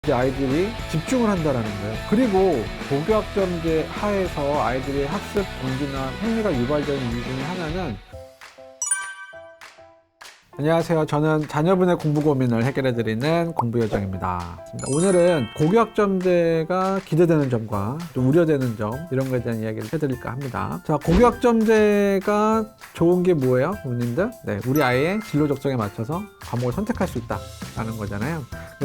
이제 아이들이 집중을 한다라는 거예요. 그리고 고교학점제 하에서 아이들의 학습 동기나 흥미가 유발되는 이유 중에 하나는 안녕하세요. 저는 자녀분의 공부 고민을 해결해드리는 공부요정입니다. 오늘은 고교학점제가 기대되는 점과 좀 우려되는 점 이런 거에 대한 이야기를 해드릴까 합니다. 자, 고교학점제가 좋은 게 뭐예요, 부모님들? 네, 우리 아이의 진로 적성에 맞춰서 과목을 선택할 수 있다라는 거잖아요.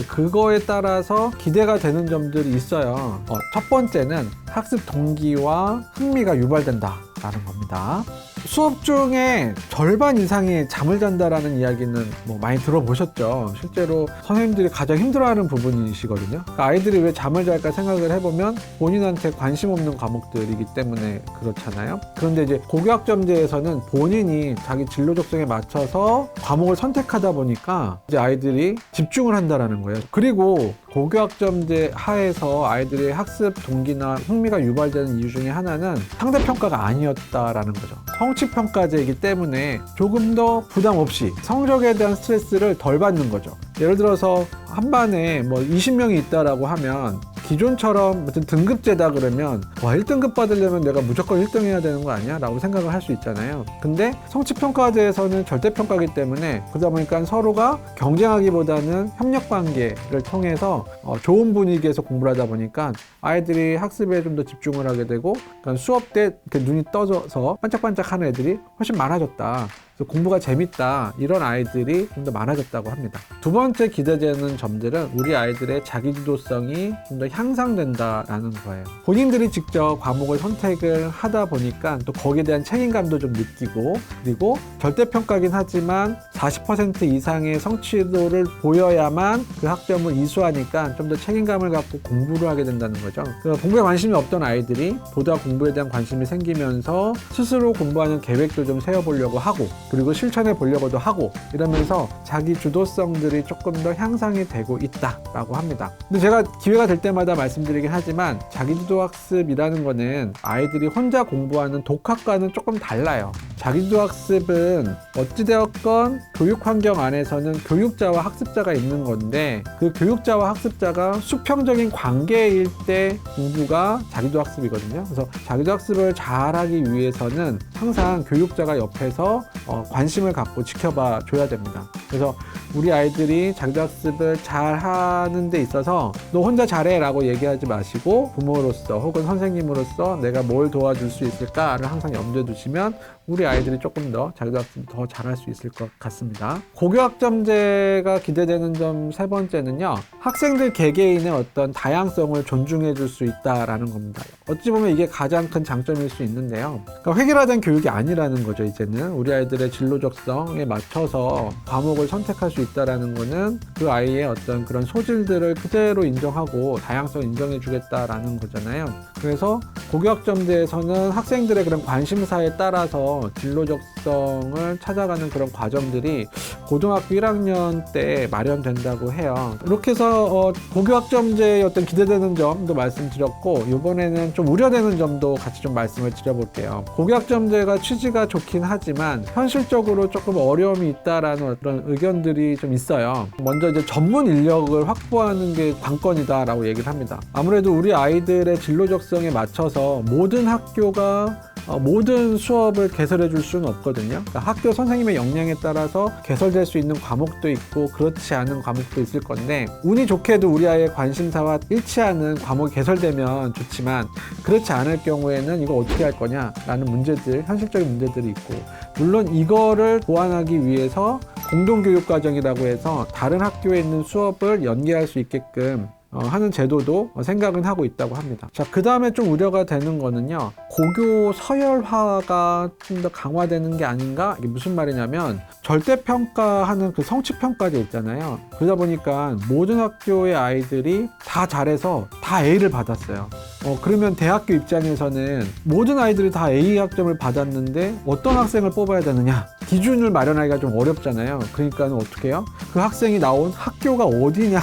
그거에 따라서 기대가 되는 점들이 있어요. 첫 번째는 학습 동기와 흥미가 유발된다라는 겁니다. 수업 중에 절반 이상이 잠을 잔다라는 이야기는 많이 들어보셨죠. 실제로 선생님들이 가장 힘들어하는 부분이시거든요. 그러니까 아이들이 왜 잠을 잘까 생각을 해보면 본인한테 관심 없는 과목들이기 때문에 그렇잖아요. 그런데 이제 고교학점제에서는 본인이 자기 진로 적성에 맞춰서 과목을 선택하다 보니까 이제 아이들이 집중을 한다라는 거예요. 그리고 고교학점제 하에서 아이들의 학습 동기나 흥미가 유발되는 이유 중에 하나는 상대평가가 아니었다라는 거죠. 성취평가제이기 때문에 조금 더 부담 없이 성적에 대한 스트레스를 덜 받는 거죠. 예를 들어서 한 반에 20명이 있다라고 하면 기존처럼 무슨 등급제다 그러면 1등급 받으려면 내가 무조건 1등 해야 되는 거 아니야? 라고 생각을 할 수 있잖아요. 근데 성취평가제에서는 절대평가이기 때문에 그러다 보니까 서로가 경쟁하기보다는 협력관계를 통해서 좋은 분위기에서 공부를 하다 보니까 아이들이 학습에 좀 더 집중을 하게 되고 그러니까 수업 때 이렇게 눈이 떠져서 반짝반짝 하는 애들이 훨씬 많아졌다. 그래서 공부가 재밌다, 이런 아이들이 좀 더 많아졌다고 합니다. 두 번째 기대되는 점들은 우리 아이들의 자기주도성이 좀 더 향상된다라는 거예요. 본인들이 직접 과목을 선택을 하다 보니까 또 거기에 대한 책임감도 좀 느끼고, 그리고 절대평가긴 하지만 40% 이상의 성취도를 보여야만 그 학점을 이수하니까 좀 더 책임감을 갖고 공부를 하게 된다는 거죠. 공부에 관심이 없던 아이들이 보다 공부에 대한 관심이 생기면서 스스로 공부하는 계획도 좀 세워보려고 하고, 그리고 실천해 보려고도 하고, 이러면서 자기 주도성들이 조금 더 향상이 되고 있다라고 합니다. 근데 제가 기회가 될 때마다 말씀드리긴 하지만 자기주도 학습이라는 거는 아이들이 혼자 공부하는 독학과는 조금 달라요. 자기주도 학습은 어찌되었건 교육 환경 안에서는 교육자와 학습자가 있는 건데, 그 교육자와 학습자가 수평적인 관계일 때 공부가 자기주도 학습이거든요. 그래서 자기주도 학습을 잘하기 위해서는 항상 교육자가 옆에서 관심을 갖고 지켜봐 줘야 됩니다. 그래서 우리 아이들이 자기주도 학습을 잘 하는 데 있어서 너 혼자 잘해 라고 얘기하지 마시고, 부모로서 혹은 선생님으로서 내가 뭘 도와줄 수 있을까를 항상 염두에 두시면 우리 아이들이 조금 더 자기주도 학습을 더 잘할 수 있을 것 같습니다. 고교학점제가 기대되는 점 세 번째는요, 학생들 개개인의 어떤 다양성을 존중해 줄 수 있다라는 겁니다. 어찌 보면 이게 가장 큰 장점일 수 있는데요. 그러니까 획일화된 교육이 아니라는 거죠. 이제는 우리 아이들의 진로 적성에 맞춰서 과목을 선택할 수 있다라는 거는 그 아이의 어떤 그런 소질들을 그대로 인정하고 다양성 인정해 주겠다라는 거잖아요. 그래서 고교학점제에서는 학생들의 그런 관심사에 따라서 진로 적성을 찾아가는 그런 과정들이 고등학교 1학년 때 마련된다고 해요. 이렇게 해서 고교학점제의 어떤 기대되는 점도 말씀드렸고, 이번에는 좀 우려되는 점도 같이 좀 말씀을 드려볼게요. 고교학점제가 취지가 좋긴 하지만 현실적으로 조금 어려움이 있다라는 그런 의견들이 좀 있어요. 먼저 이제 전문 인력을 확보하는 게 관건이다라고 얘기를 합니다. 아무래도 우리 아이들의 진로 적성에 맞춰서 모든 학교가 모든 수업을 개설해 줄 수는 없거든요. 그러니까 학교 선생님의 역량에 따라서 개설될 수 있는 과목도 있고 그렇지 않은 과목도 있을 건데, 운이 좋게도 우리 아이의 관심사와 일치하는 과목이 개설되면 좋지만 그렇지 않을 경우에는 이거 어떻게 할 거냐라는 문제들, 현실적인 문제들이 있고, 물론 이거를 보완하기 위해서 공동교육과정이라고 해서 다른 학교에 있는 수업을 연계할 수 있게끔 하는 제도도 생각은 하고 있다고 합니다. 자, 그 다음에 좀 우려가 되는 거는요, 고교 서열화가 좀 더 강화되는 게 아닌가? 이게 무슨 말이냐면, 절대평가하는 그 성취평가제 있잖아요. 그러다 보니까 모든 학교의 아이들이 다 잘해서 다 A를 받았어요. 그러면 대학교 입장에서는 모든 아이들이 다 A 학점을 받았는데 어떤 학생을 뽑아야 되느냐? 기준을 마련하기가 좀 어렵잖아요. 그러니까 어떻게 해요? 그 학생이 나온 학교가 어디냐?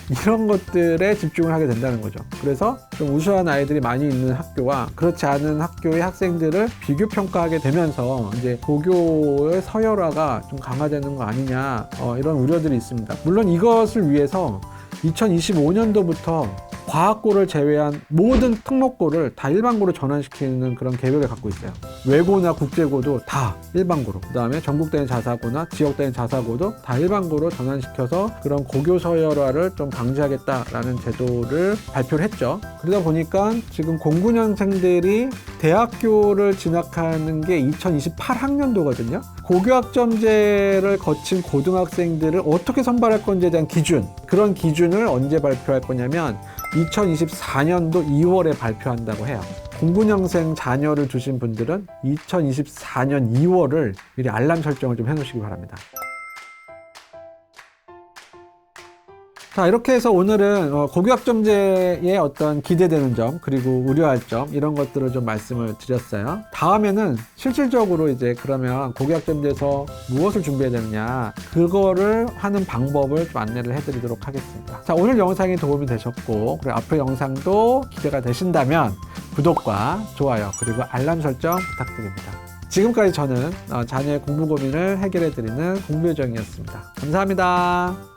이런 것들에 집중을 하게 된다는 거죠. 그래서 좀 우수한 아이들이 많이 있는 학교와 그렇지 않은 학교의 학생들을 비교 평가하게 되면서 이제 고교의 서열화가 좀 강화되는 거 아니냐, 이런 우려들이 있습니다. 물론 이것을 위해서 2025년도부터 과학고를 제외한 모든 특목고를 다 일반고로 전환시키는 그런 계획을 갖고 있어요. 외고나 국제고도 다 일반고로, 그 다음에 전국대인 자사고나 지역대인 자사고도 다 일반고로 전환시켜서 그런 고교 서열화를 좀 방지하겠다라는 제도를 발표를 했죠. 그러다 보니까 지금 09년생들이 대학교를 진학하는 게 2028학년도거든요. 고교학점제를 거친 고등학생들을 어떻게 선발할 건지에 대한 기준, 그런 기준을 언제 발표할 거냐면 2024년도 2월에 발표한다고 해요. 09년생 자녀를 두신 분들은 2024년 2월을 미리 알람 설정을 좀 해놓으시기 바랍니다. 자, 이렇게 해서 오늘은 고교학점제의 어떤 기대되는 점, 그리고 우려할 점, 이런 것들을 좀 말씀을 드렸어요. 다음에는 실질적으로 이제 그러면 고교학점제에서 무엇을 준비해야 되느냐, 그거를 하는 방법을 좀 안내를 해드리도록 하겠습니다. 자, 오늘 영상이 도움이 되셨고, 그리고 앞으로 영상도 기대가 되신다면 구독과 좋아요, 그리고 알람 설정 부탁드립니다. 지금까지 저는 자녀의 공부 고민을 해결해드리는 공부요정이었습니다. 감사합니다.